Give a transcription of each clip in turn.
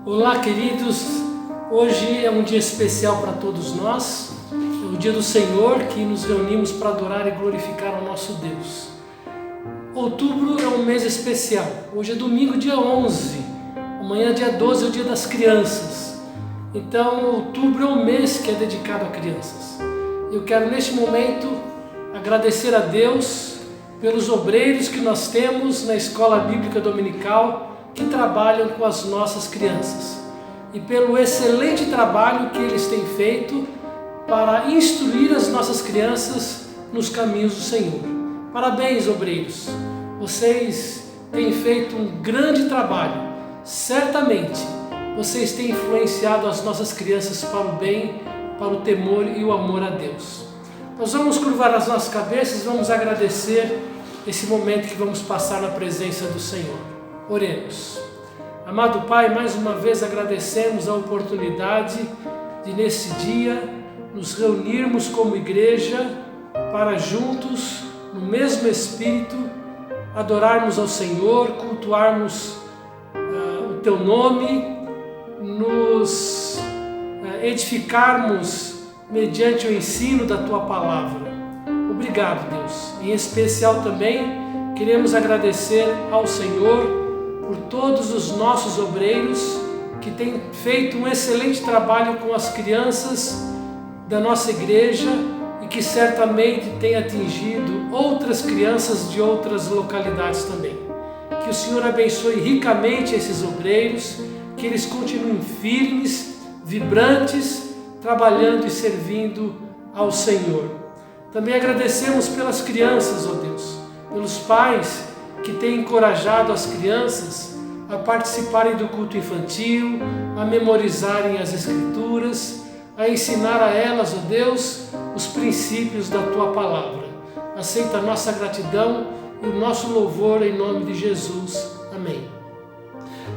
Olá, queridos. Hoje é um dia especial para todos nós. É o dia do Senhor, que nos reunimos para adorar e glorificar ao nosso Deus. Outubro é um mês especial. Hoje é domingo, dia 11. Amanhã, dia 12, é o dia das crianças. Então, outubro é um mês que é dedicado a crianças. Eu quero, neste momento, agradecer a Deus pelos obreiros que nós temos na Escola Bíblica Dominical que trabalham com as nossas crianças e pelo excelente trabalho que eles têm feito para instruir as nossas crianças nos caminhos do Senhor. Parabéns, obreiros! Vocês têm feito um grande trabalho. Certamente, vocês têm influenciado as nossas crianças para o bem, para o temor e o amor a Deus. Nós vamos curvar as nossas cabeças e vamos agradecer esse momento que vamos passar na presença do Senhor. Oremos. Amado Pai, mais uma vez agradecemos a oportunidade de nesse dia nos reunirmos como igreja para juntos, no mesmo Espírito, adorarmos ao Senhor, cultuarmos o Teu nome, nos edificarmos mediante o ensino da Tua Palavra. Obrigado, Deus. Em especial também queremos agradecer ao Senhor por todos os nossos obreiros que têm feito um excelente trabalho com as crianças da nossa igreja e que certamente têm atingido outras crianças de outras localidades também. Que o Senhor abençoe ricamente esses obreiros, que eles continuem firmes, vibrantes, trabalhando e servindo ao Senhor. Também agradecemos pelas crianças, ó Deus, pelos pais que têm encorajado as crianças a participarem do culto infantil, a memorizarem as Escrituras, a ensinar a elas, ó Deus, os princípios da Tua Palavra. Aceita a nossa gratidão e o nosso louvor em nome de Jesus. Amém.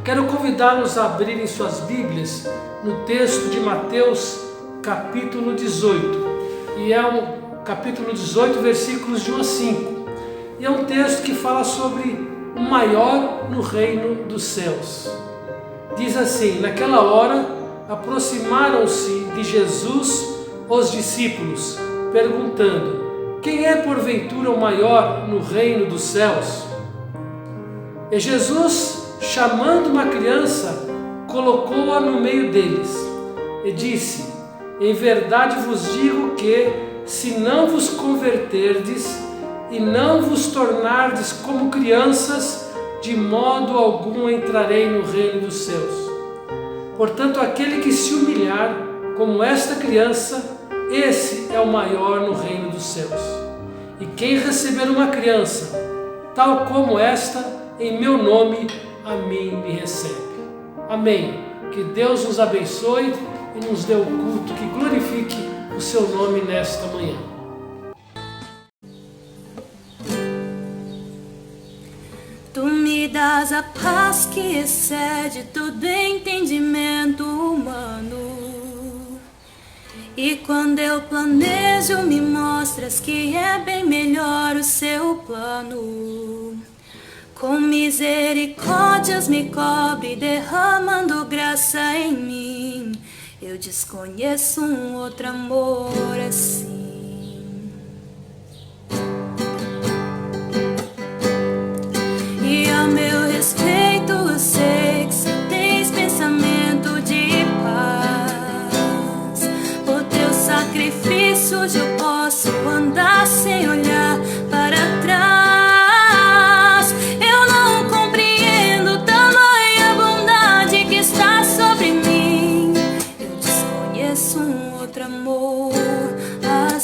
Quero convidá-los a abrirem suas Bíblias no texto de Mateus, capítulo 18. E é o capítulo 18, versículos de 1 a 5. E é um texto que fala sobre o maior no reino dos céus. Diz assim: naquela hora aproximaram-se de Jesus os discípulos, perguntando: quem é porventura o maior no reino dos céus? E Jesus, chamando uma criança, colocou-a no meio deles e disse: em verdade vos digo que, se não vos converterdes e não vos tornardes como crianças, de modo algum entrarei no reino dos céus. Portanto, aquele que se humilhar como esta criança, esse é o maior no reino dos céus. E quem receber uma criança, tal como esta, em meu nome, a mim me recebe. Amém. Que Deus nos abençoe e nos dê o culto que glorifique o seu nome nesta manhã. Tu me das a paz que excede todo entendimento humano. E quando eu planejo, me mostras que é bem melhor o seu plano. Com misericórdias me cobre, derramando graça em mim. Eu desconheço um outro amor assim. E a meu respeito eu sei que só tens pensamento de paz. Por teu sacrifício hoje eu posso andar sem olhar para trás. Eu não compreendo tamanha bondade que está sobre mim. Eu desconheço um outro amor assim.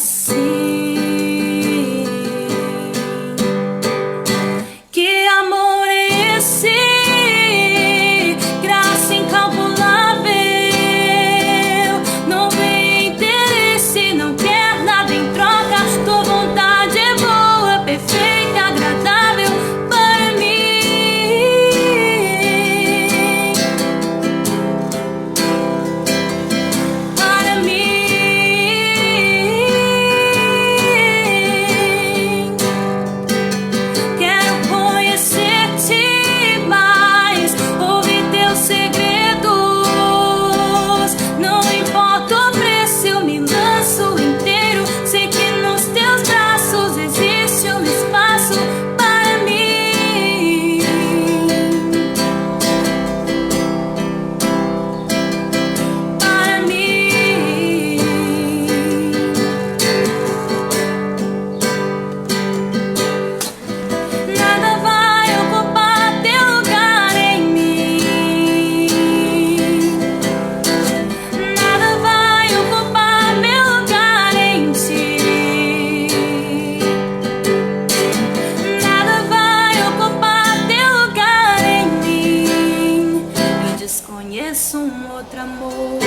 outro amor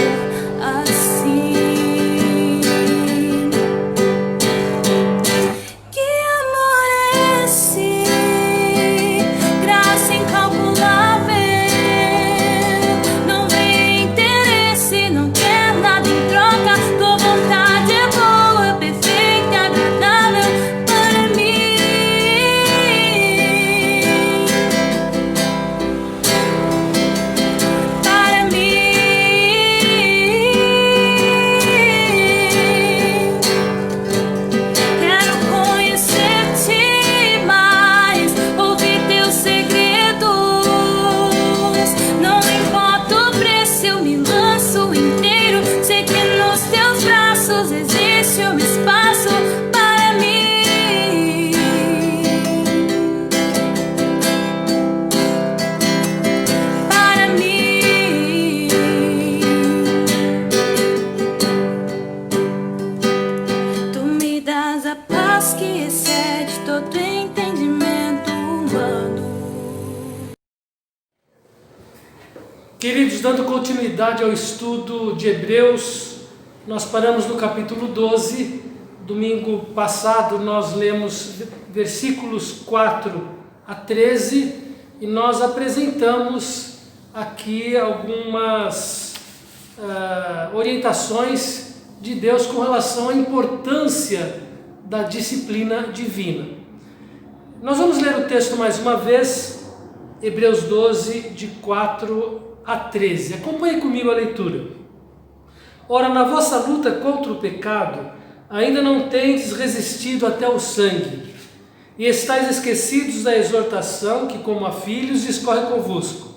assim. Queridos, dando continuidade ao estudo de Hebreus, nós paramos no capítulo 12. Domingo passado nós lemos versículos 4 a 13 e nós apresentamos aqui algumas orientações de Deus com relação à importância da disciplina divina. Nós vamos ler o texto mais uma vez, Hebreus 12, de 4 a 13. Acompanhe comigo a leitura. Ora, na vossa luta contra o pecado, ainda não tendes resistido até o sangue, e estáis esquecidos da exortação que, como a filhos, discorre convosco.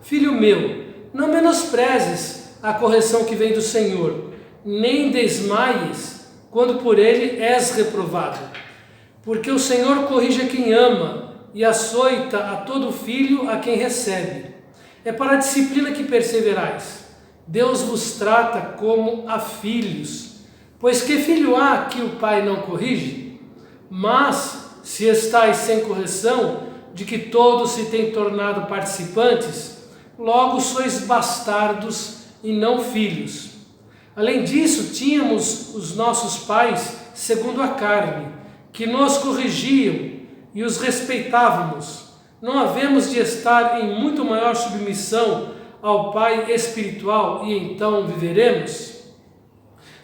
Filho meu, não menosprezes a correção que vem do Senhor, nem desmaies quando por ele és reprovado. Porque o Senhor corrige a quem ama, e açoita a todo filho a quem recebe. É para a disciplina que perseverais. Deus vos trata como a filhos. Pois que filho há que o pai não corrige? Mas, se estáis sem correção, de que todos se têm tornado participantes, logo sois bastardos e não filhos. Além disso, tínhamos os nossos pais, segundo a carne, que nos corrigiam e os respeitávamos. Não havemos de estar em muito maior submissão ao Pai espiritual e então viveremos?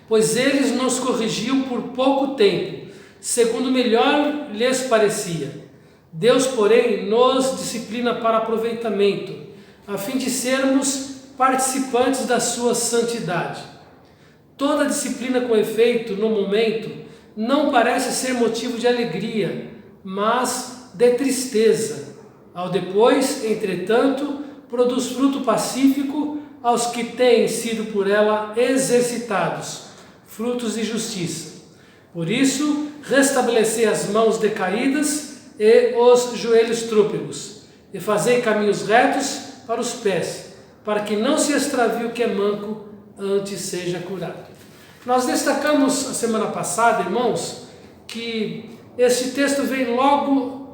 Pois eles nos corrigiam por pouco tempo, segundo melhor lhes parecia. Deus, porém, nos disciplina para aproveitamento, a fim de sermos participantes da sua santidade. Toda disciplina com efeito, no momento, não parece ser motivo de alegria, mas de tristeza. Ao depois, entretanto, produz fruto pacífico aos que têm sido por ela exercitados, frutos de justiça. Por isso, restabelecei as mãos decaídas e os joelhos trôpegos, e fazei caminhos retos para os pés, para que não se extravie o que é manco, antes seja curado. Nós destacamos a semana passada, irmãos, que este texto vem logo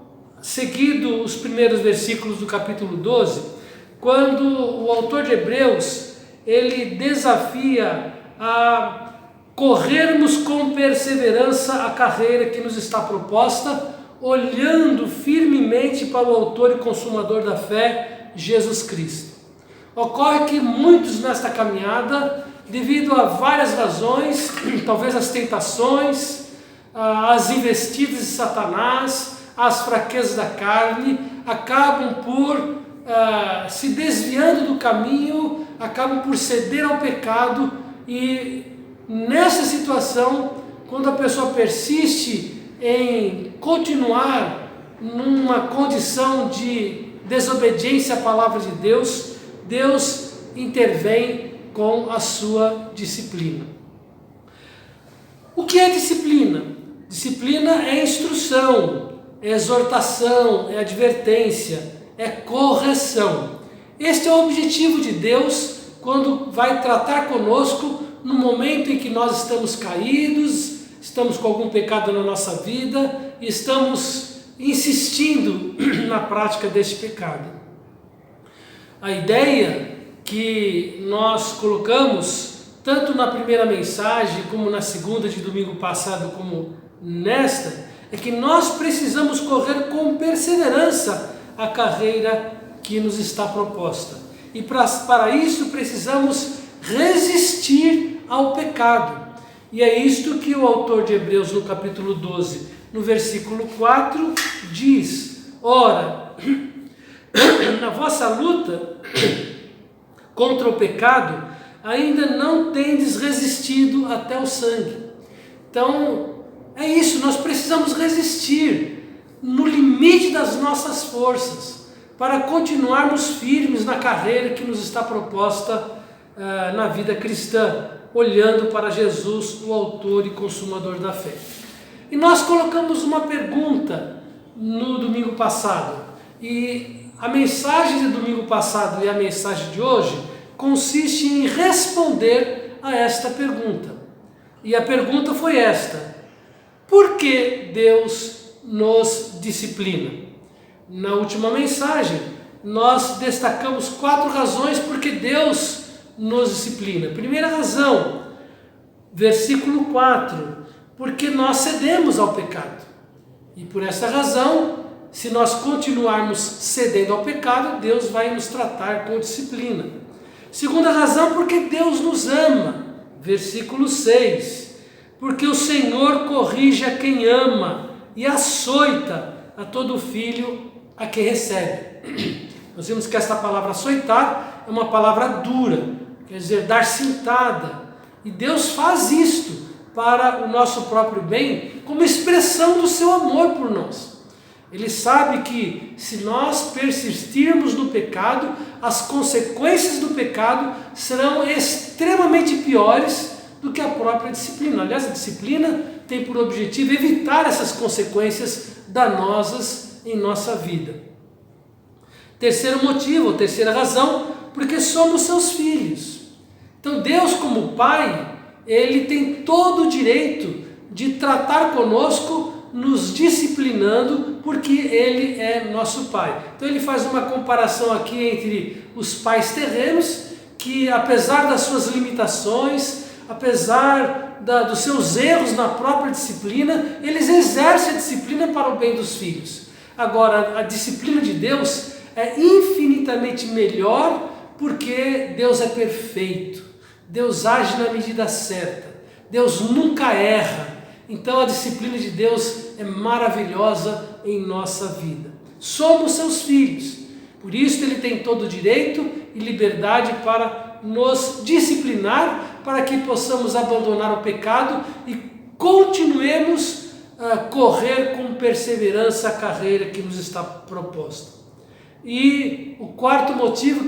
seguido os primeiros versículos do capítulo 12, quando o autor de Hebreus, ele desafia a corrermos com perseverança a carreira que nos está proposta, olhando firmemente para o autor e consumador da fé, Jesus Cristo. Ocorre que muitos nesta caminhada, devido a várias razões, talvez as tentações, as investidas de Satanás, as fraquezas da carne, acabam por se desviando do caminho, acabam por ceder ao pecado, e nessa situação, quando a pessoa persiste em continuar numa condição de desobediência à palavra de Deus, Deus intervém com a sua disciplina. O que é disciplina? Disciplina é instrução, é exortação, é advertência, é correção. Este é o objetivo de Deus quando vai tratar conosco no momento em que nós estamos caídos, estamos com algum pecado na nossa vida e estamos insistindo na prática deste pecado. A ideia que nós colocamos, tanto na primeira mensagem, como na segunda de domingo passado, como nesta, é que nós precisamos correr com perseverança a carreira que nos está proposta. E para isso precisamos resistir ao pecado. E é isto que o autor de Hebreus, no capítulo 12, no versículo 4, diz: ora, na vossa luta contra o pecado, ainda não tendes resistido até o sangue. Então, é isso, nós precisamos resistir no limite das nossas forças, para continuarmos firmes na carreira que nos está proposta na vida cristã, olhando para Jesus, o autor e consumador da fé. E nós colocamos uma pergunta no domingo passado, e a mensagem do domingo passado e a mensagem de hoje consiste em responder a esta pergunta. E a pergunta foi esta: por que Deus nos disciplina? Na última mensagem, nós destacamos 4 razões porque Deus nos disciplina. Primeira razão, versículo 4, porque nós cedemos ao pecado. E por essa razão, se nós continuarmos cedendo ao pecado, Deus vai nos tratar com disciplina. Segunda razão, porque Deus nos ama. Versículo 6, porque o Senhor corrige a quem ama e açoita a todo filho a quem recebe. Nós vimos que esta palavra açoitar é uma palavra dura, quer dizer, dar cintada. E Deus faz isto para o nosso próprio bem, como expressão do seu amor por nós. Ele sabe que se nós persistirmos no pecado, as consequências do pecado serão extremamente piores do que a própria disciplina. Aliás, a disciplina tem por objetivo evitar essas consequências danosas em nossa vida. Terceiro motivo, ou terceira razão, porque somos seus filhos. Então Deus, como Pai, Ele tem todo o direito de tratar conosco, nos disciplinando, porque Ele é nosso Pai. Então Ele faz uma comparação aqui entre os pais terrenos, que apesar das suas limitações, apesar dos seus erros na própria disciplina, eles exercem a disciplina para o bem dos filhos. Agora, a disciplina de Deus é infinitamente melhor, porque Deus é perfeito, Deus age na medida certa, Deus nunca erra. Então a disciplina de Deus é maravilhosa em nossa vida. Somos seus filhos, por isso Ele tem todo o direito e liberdade para nos disciplinar, para que possamos abandonar o pecado e continuemos a correr com perseverança a carreira que nos está proposta. E o quarto motivo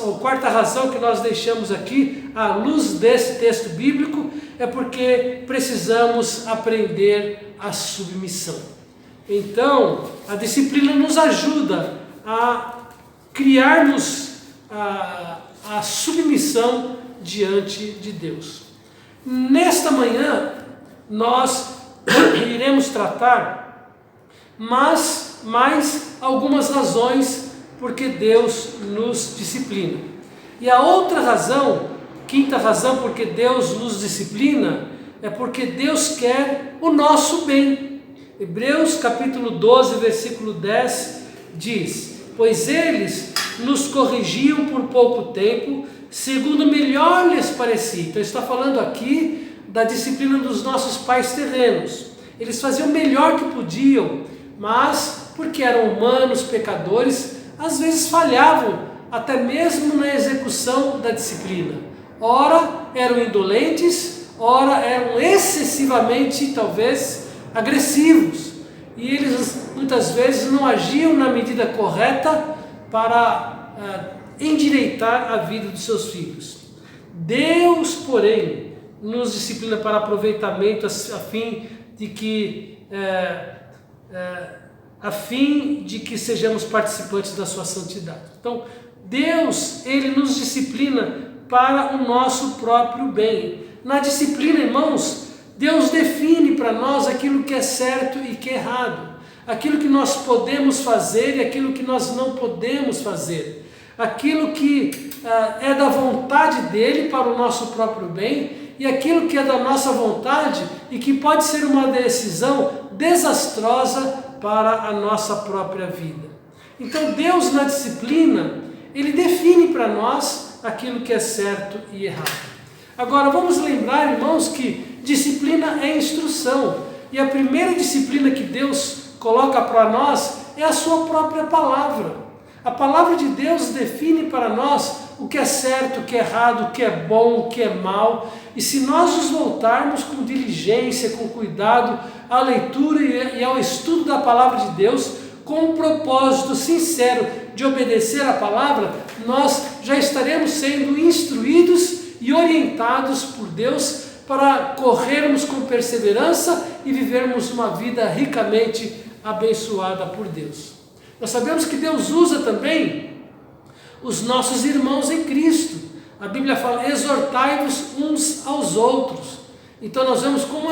ou quarta razão que nós deixamos aqui, à luz desse texto bíblico, é porque precisamos aprender a submissão. Então, a disciplina nos ajuda a criarmos a submissão diante de Deus. Nesta manhã, nós iremos tratar mais algumas razões porque Deus nos disciplina. E a outra razão, quinta razão porque Deus nos disciplina, é porque Deus quer o nosso bem. Hebreus capítulo 12, versículo 10 diz: pois eles nos corrigiam por pouco tempo, segundo melhor lhes parecia. Então está falando aqui da disciplina dos nossos pais terrenos. Eles faziam o melhor que podiam, mas porque eram humanos, pecadores, às vezes falhavam até mesmo na execução da disciplina. Ora eram indolentes, ora eram excessivamente, talvez, agressivos. E eles muitas vezes não agiam na medida correta para endireitar a vida dos seus filhos. Deus, porém, nos disciplina para aproveitamento, a fim de que sejamos participantes da sua santidade. Então, Deus, Ele nos disciplina para o nosso próprio bem. Na disciplina, irmãos, Deus define para nós aquilo que é certo e que é errado, aquilo que nós podemos fazer e aquilo que nós não podemos fazer. aquilo que é da vontade dele para o nosso próprio bem e aquilo que é da nossa vontade e que pode ser uma decisão desastrosa para a nossa própria vida. Então Deus na disciplina, Ele define para nós aquilo que é certo e errado. Agora vamos lembrar, irmãos, que disciplina é instrução. E a primeira disciplina que Deus coloca para nós é a sua própria palavra. A palavra de Deus define para nós o que é certo, o que é errado, o que é bom, o que é mal. E se nós nos voltarmos com diligência, com cuidado à leitura e ao estudo da palavra de Deus, com um propósito sincero de obedecer à palavra, nós já estaremos sendo instruídos e orientados por Deus para corrermos com perseverança e vivermos uma vida ricamente abençoada por Deus. Nós sabemos que Deus usa também os nossos irmãos em Cristo. A Bíblia fala, exortai-vos uns aos outros. Então nós vemos como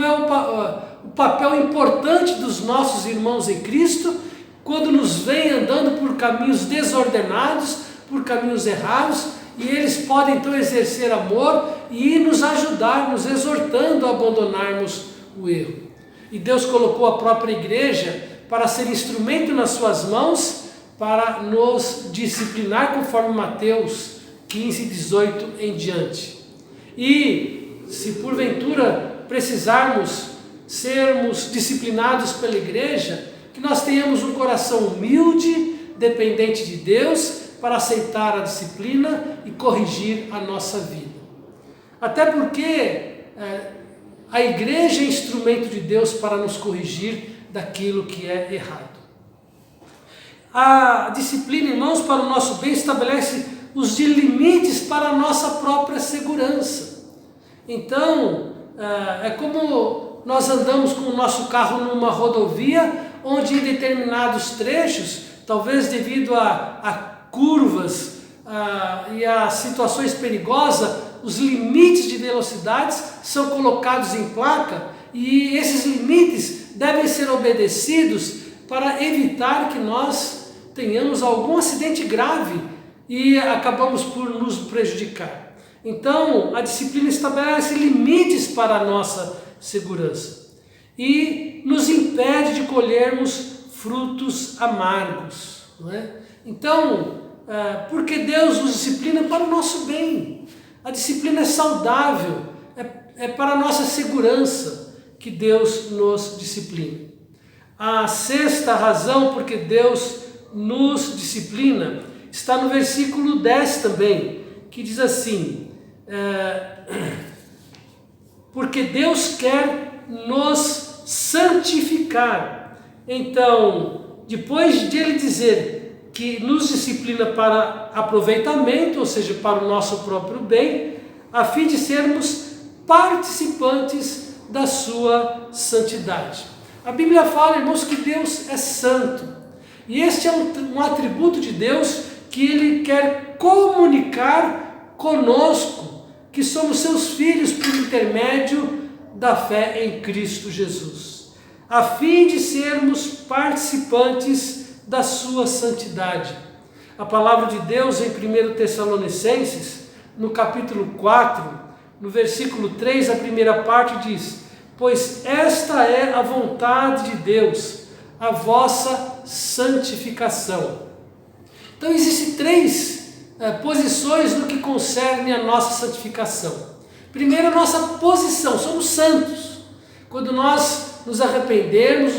é o papel importante dos nossos irmãos em Cristo, quando nos veem andando por caminhos desordenados, por caminhos errados, e eles podem então exercer amor e nos ajudar, nos exortando a abandonarmos o erro. E Deus colocou a própria igreja para ser instrumento nas suas mãos, para nos disciplinar, conforme Mateus 15, 18 em diante. E se porventura precisarmos sermos disciplinados pela igreja, que nós tenhamos um coração humilde, dependente de Deus, para aceitar a disciplina e corrigir a nossa vida. Até porque a igreja é instrumento de Deus para nos corrigir daquilo que é errado. A disciplina, irmãos, para o nosso bem estabelece os limites para a nossa própria segurança. Então, é como nós andamos com o nosso carro numa rodovia, onde em determinados trechos, talvez devido a curvas e a situações perigosas, os limites de velocidades são colocados em placa e esses limites devem ser obedecidos para evitar que nós tenhamos algum acidente grave e acabamos por nos prejudicar. Então, a disciplina estabelece limites para a nossa segurança e nos impede de colhermos frutos amargos, não é? Então, porque Deus nos disciplina para o nosso bem. A disciplina é saudável, é para a nossa segurança que Deus nos disciplina. A sexta razão porque Deus nos disciplina está no versículo 10 também, que diz assim, porque Deus quer nos santificar. Então, depois de Ele dizer que nos disciplina para aproveitamento, ou seja, para o nosso próprio bem, a fim de sermos participantes da sua santidade. A Bíblia fala, irmãos, que Deus é santo. E este é um atributo de Deus que Ele quer comunicar conosco, que somos seus filhos por intermédio da fé em Cristo Jesus, a fim de sermos participantes da sua santidade. A palavra de Deus em 1 Tessalonicenses, no capítulo 4, no versículo 3, a primeira parte diz, pois esta é a vontade de Deus, a vossa santificação. Então existem três posições no que concerne a nossa santificação. Primeiro, a nossa posição, somos santos. Quando nós nos arrependemos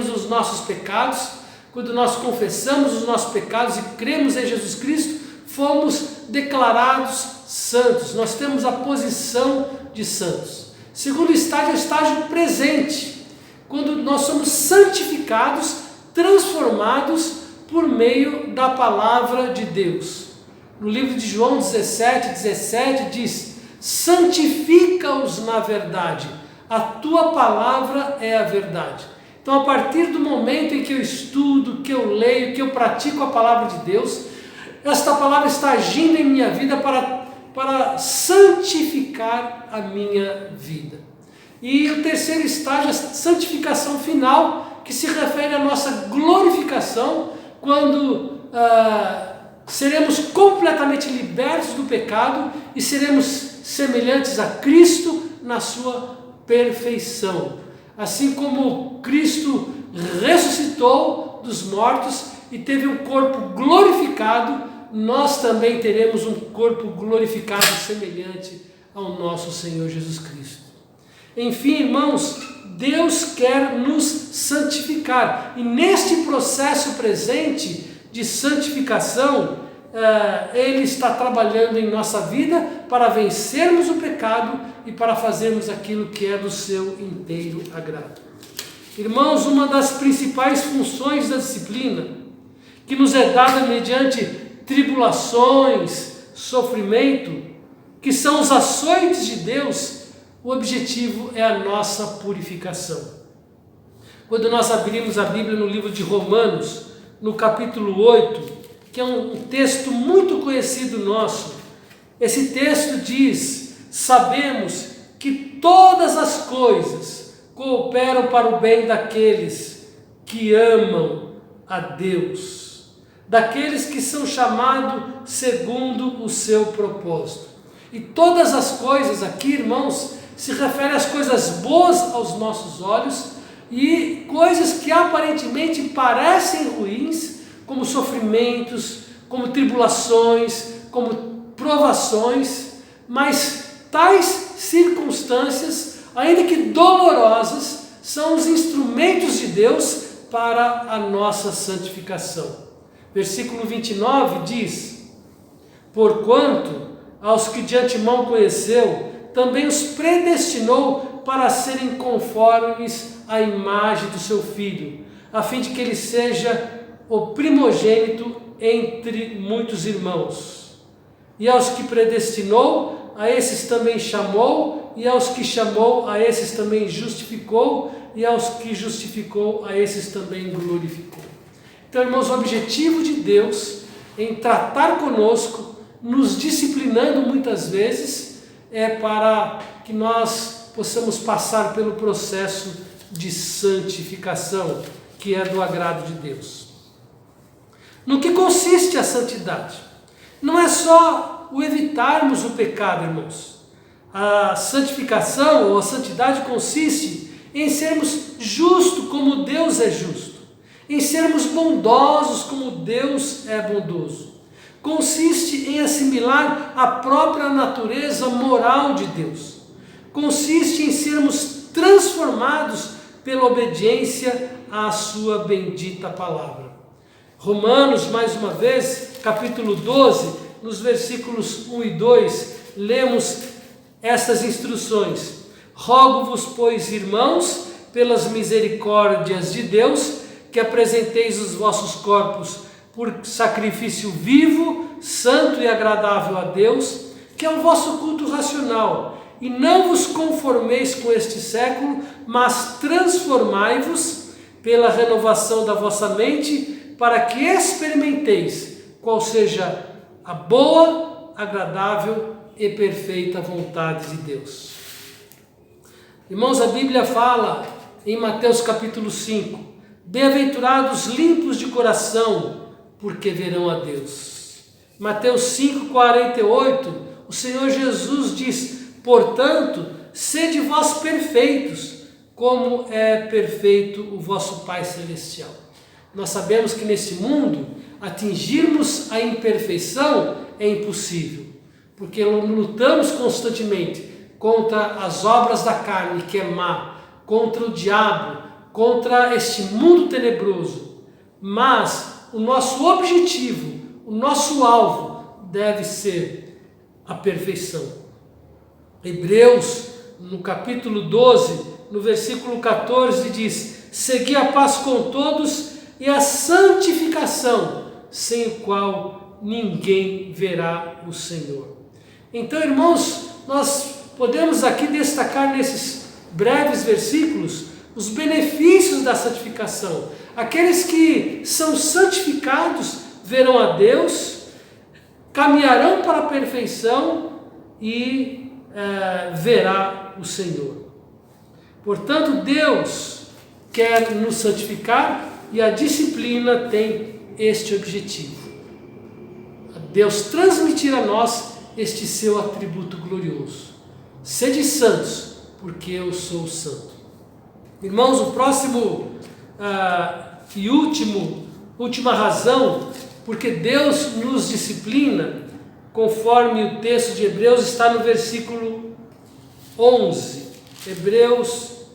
dos nossos pecados, quando nós confessamos os nossos pecados e cremos em Jesus Cristo, fomos declarados santos. Nós temos a posição de santos. Segundo estágio é o estágio presente, quando nós somos santificados, transformados por meio da palavra de Deus. No livro de João 17 diz, santifica-os na verdade, a tua palavra é a verdade. Então, a partir do momento em que eu estudo, que eu leio, que eu pratico a palavra de Deus, esta palavra está agindo em minha vida para santificar a minha vida. E o terceiro estágio é a santificação final, que se refere à nossa glorificação, quando seremos completamente libertos do pecado e seremos semelhantes a Cristo na sua perfeição. Assim como Cristo ressuscitou dos mortos e teve um corpo glorificado, nós também teremos um corpo glorificado semelhante ao nosso Senhor Jesus Cristo. Enfim, irmãos, Deus quer nos santificar, e neste processo presente de santificação, Ele está trabalhando em nossa vida para vencermos o pecado e para fazermos aquilo que é do seu inteiro agrado. Irmãos, uma das principais funções da disciplina, que nos é dada mediante tribulações, sofrimento, que são os açoites de Deus, o objetivo é a nossa purificação. Quando nós abrimos a Bíblia no livro de Romanos, no capítulo 8, que é um texto muito conhecido nosso, esse texto diz: sabemos que todas as coisas cooperam para o bem daqueles que amam a Deus, daqueles que são chamados segundo o seu propósito. E todas as coisas aqui, irmãos, se refere às coisas boas aos nossos olhos e coisas que aparentemente parecem ruins, como sofrimentos, como tribulações, como provações, mas tais circunstâncias, ainda que dolorosas, são os instrumentos de Deus para a nossa santificação. Versículo 29 diz: porquanto aos que de antemão conheceu, também os predestinou para serem conformes à imagem do seu Filho, a fim de que ele seja o primogênito entre muitos irmãos. E aos que predestinou, a esses também chamou, e aos que chamou, a esses também justificou, e aos que justificou, a esses também glorificou. Então, irmãos, o objetivo de Deus em tratar conosco, nos disciplinando muitas vezes, é para que nós possamos passar pelo processo de santificação, que é do agrado de Deus. No que consiste a santidade? Não é só o evitarmos o pecado, irmãos. A santificação ou a santidade consiste em sermos justos como Deus é justo, em sermos bondosos como Deus é bondoso. Consiste em assimilar a própria natureza moral de Deus. Consiste em sermos transformados pela obediência à sua bendita palavra. Romanos, mais uma vez, capítulo 12, nos versículos 1 e 2, lemos estas instruções: rogo-vos, pois, irmãos, pelas misericórdias de Deus, que apresenteis os vossos corpos por sacrifício vivo, santo e agradável a Deus, que é o vosso culto racional, e não vos conformeis com este século, mas transformai-vos pela renovação da vossa mente, para que experimenteis qual seja a boa, agradável e perfeita vontade de Deus. Irmãos, a Bíblia fala em Mateus capítulo 5, bem-aventurados limpos de coração, porque verão a Deus. Mateus 5,48, o Senhor Jesus diz: portanto, sede vós perfeitos, como é perfeito o vosso Pai Celestial. Nós sabemos que nesse mundo, atingirmos a imperfeição é impossível, porque lutamos constantemente contra as obras da carne, que é má, contra o diabo, contra este mundo tenebroso. Mas o nosso objetivo, o nosso alvo deve ser a perfeição. Hebreus, no capítulo 12, no versículo 14, diz: segui a paz com todos e a santificação, sem o qual ninguém verá o Senhor. Então, irmãos, nós podemos aqui destacar nesses breves versículos os benefícios da santificação. Aqueles que são santificados verão a Deus, caminharão para a perfeição e verá o Senhor. Portanto, Deus quer nos santificar e a disciplina tem este objetivo: a Deus transmitir a nós este seu atributo glorioso. Sede santos, porque eu sou santo. Irmãos, o próximo e última razão porque Deus nos disciplina, conforme o texto de Hebreus está no versículo 11. Hebreus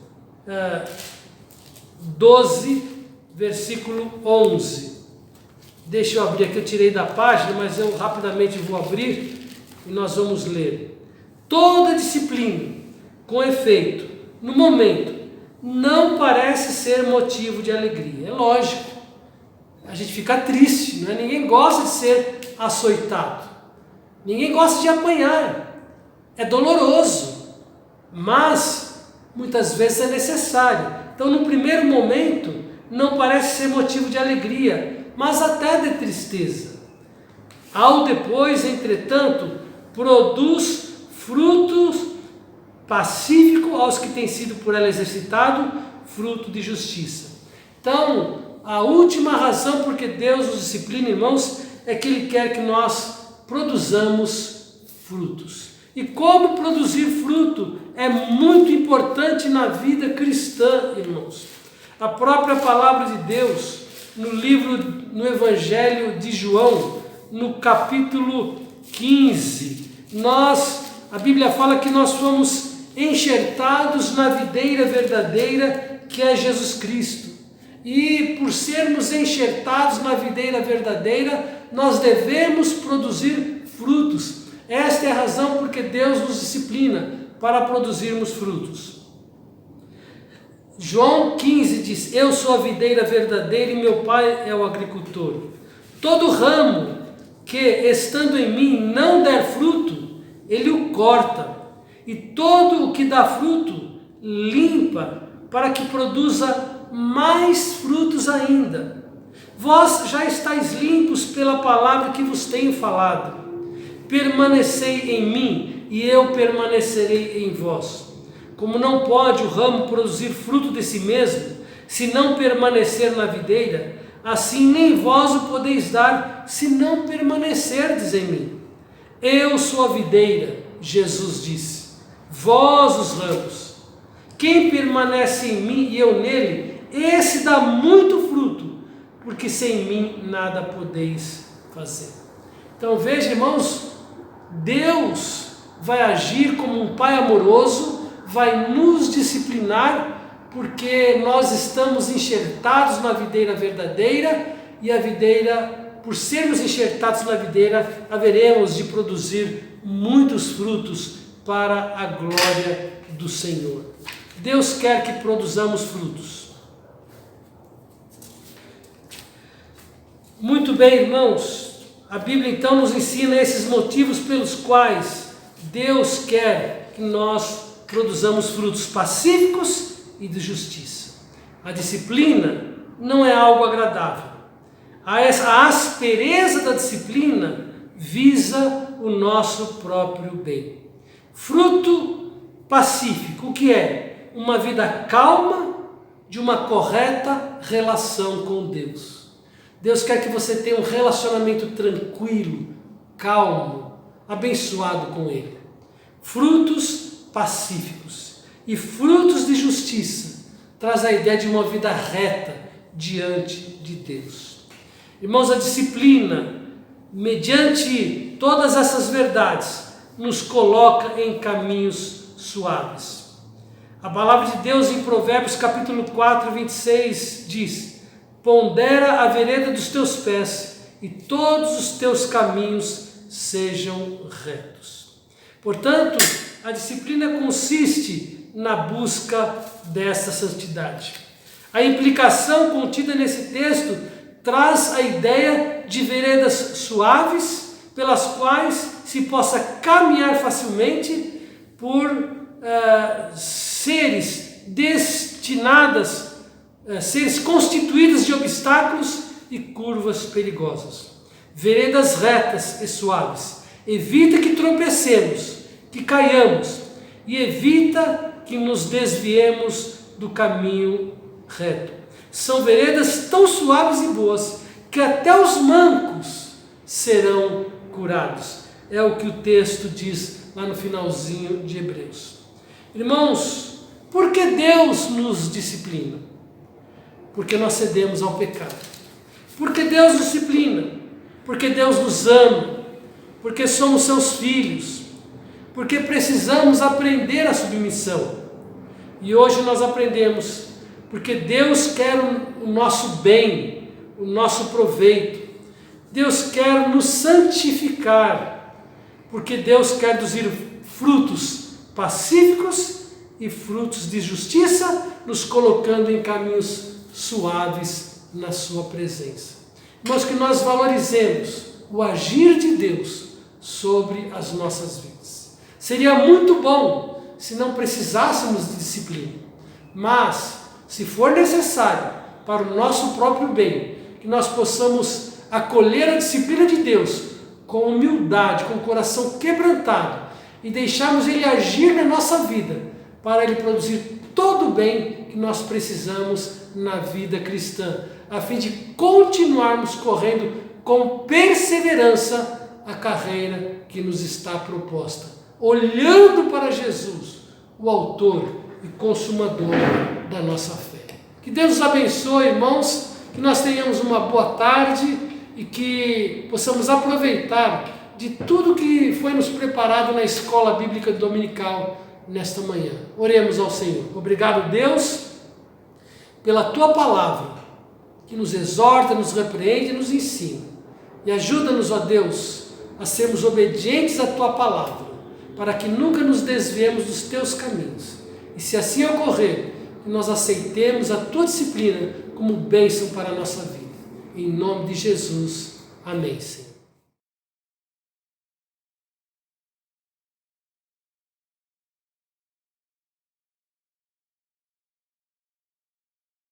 12, versículo 11. Deixa eu abrir aqui, eu tirei da página, mas eu rapidamente vou abrir e nós vamos ler. Toda disciplina, com efeito, no momento, não parece ser motivo de alegria. É lógico, a gente fica triste, não é? Ninguém gosta de ser açoitado, ninguém gosta de apanhar, é doloroso, mas muitas vezes é necessário. Então, no primeiro momento, não parece ser motivo de alegria, mas até de tristeza. Ao depois, entretanto, produz frutos pacífico aos que têm sido por ela exercitado, fruto de justiça. Então, a última razão porque Deus nos disciplina, irmãos, é que Ele quer que nós produzamos frutos. E como produzir fruto é muito importante na vida cristã, irmãos. A própria palavra de Deus, no Evangelho de João, no capítulo 15, a Bíblia fala que nós fomos enxertados na videira verdadeira, que é Jesus Cristo. E por sermos enxertados na videira verdadeira, nós devemos produzir frutos. Esta é a razão porque Deus nos disciplina, para produzirmos frutos. João 15 diz: eu sou a videira verdadeira e meu Pai é o agricultor. Todo ramo que, estando em mim, não der fruto, Ele o corta, e todo o que dá fruto, limpa, para que produza mais frutos ainda. Vós já estáis limpos pela palavra que vos tenho falado. Permanecei em mim, e eu permanecerei em vós. Como não pode o ramo produzir fruto de si mesmo, se não permanecer na videira, assim nem vós o podeis dar, se não permanecerdes em mim. Eu sou a videira, Jesus disse, vós os ramos. Quem permanece em mim e eu nele, esse dá muito fruto, porque sem mim nada podeis fazer. Então veja, irmãos, Deus vai agir como um Pai amoroso, vai nos disciplinar, porque nós estamos enxertados na videira verdadeira, e a videira, por sermos enxertados na videira, haveremos de produzir muitos frutos para a glória do Senhor. Deus quer que produzamos frutos. Muito bem, irmãos, a Bíblia então nos ensina esses motivos pelos quais Deus quer que nós produzamos frutos pacíficos e de justiça. A disciplina não é algo agradável. A aspereza da disciplina visa o nosso próprio bem. Fruto pacífico, o que é? Uma vida calma, de uma correta relação com Deus. Deus quer que você tenha um relacionamento tranquilo, calmo, abençoado com Ele. Frutos pacíficos e frutos de justiça traz a ideia de uma vida reta diante de Deus. Irmãos, a disciplina, mediante todas essas verdades, nos coloca em caminhos suaves. A palavra de Deus em Provérbios capítulo 4, 26 diz: pondera a vereda dos teus pés e todos os teus caminhos sejam retos. Portanto, a disciplina consiste na busca dessa santidade. A implicação contida nesse texto traz a ideia de veredas suaves, pelas quais se possa caminhar facilmente por seres destinadas, seres constituídos de obstáculos e curvas perigosas. Veredas retas e suaves. Evita que tropecemos, que caiamos, e evita que nos desviemos do caminho reto. São veredas tão suaves e boas porque até os mancos serão curados. É o que o texto diz lá no finalzinho de Hebreus. Irmãos, por que Deus nos disciplina? Porque nós cedemos ao pecado. Por que Deus nos disciplina? Porque Deus nos ama. Porque somos seus filhos. Porque precisamos aprender a submissão. E hoje nós aprendemos, porque Deus quer o nosso bem, o nosso proveito. Deus quer nos santificar, porque Deus quer produzir frutos pacíficos e frutos de justiça, nos colocando em caminhos suaves na sua presença. Irmãos, que nós valorizemos o agir de Deus sobre as nossas vidas. Seria muito bom se não precisássemos de disciplina, mas se for necessário para o nosso próprio bem, que nós possamos acolher a disciplina de Deus com humildade, com o coração quebrantado e deixarmos Ele agir na nossa vida para Ele produzir todo o bem que nós precisamos na vida cristã, a fim de continuarmos correndo com perseverança a carreira que nos está proposta, olhando para Jesus, o autor e consumador da nossa fé. Que Deus nos abençoe, irmãos, que nós tenhamos uma boa tarde e que possamos aproveitar de tudo que foi nos preparado na escola bíblica dominical nesta manhã. Oremos ao Senhor. Obrigado, Deus, pela Tua palavra, que nos exorta, nos repreende e nos ensina. E ajuda-nos, ó Deus, a sermos obedientes à Tua palavra, para que nunca nos desviemos dos Teus caminhos. E se assim ocorrer, que nós aceitemos a Tua disciplina como bênção para a nossa vida. Em nome de Jesus. Amém, Senhor.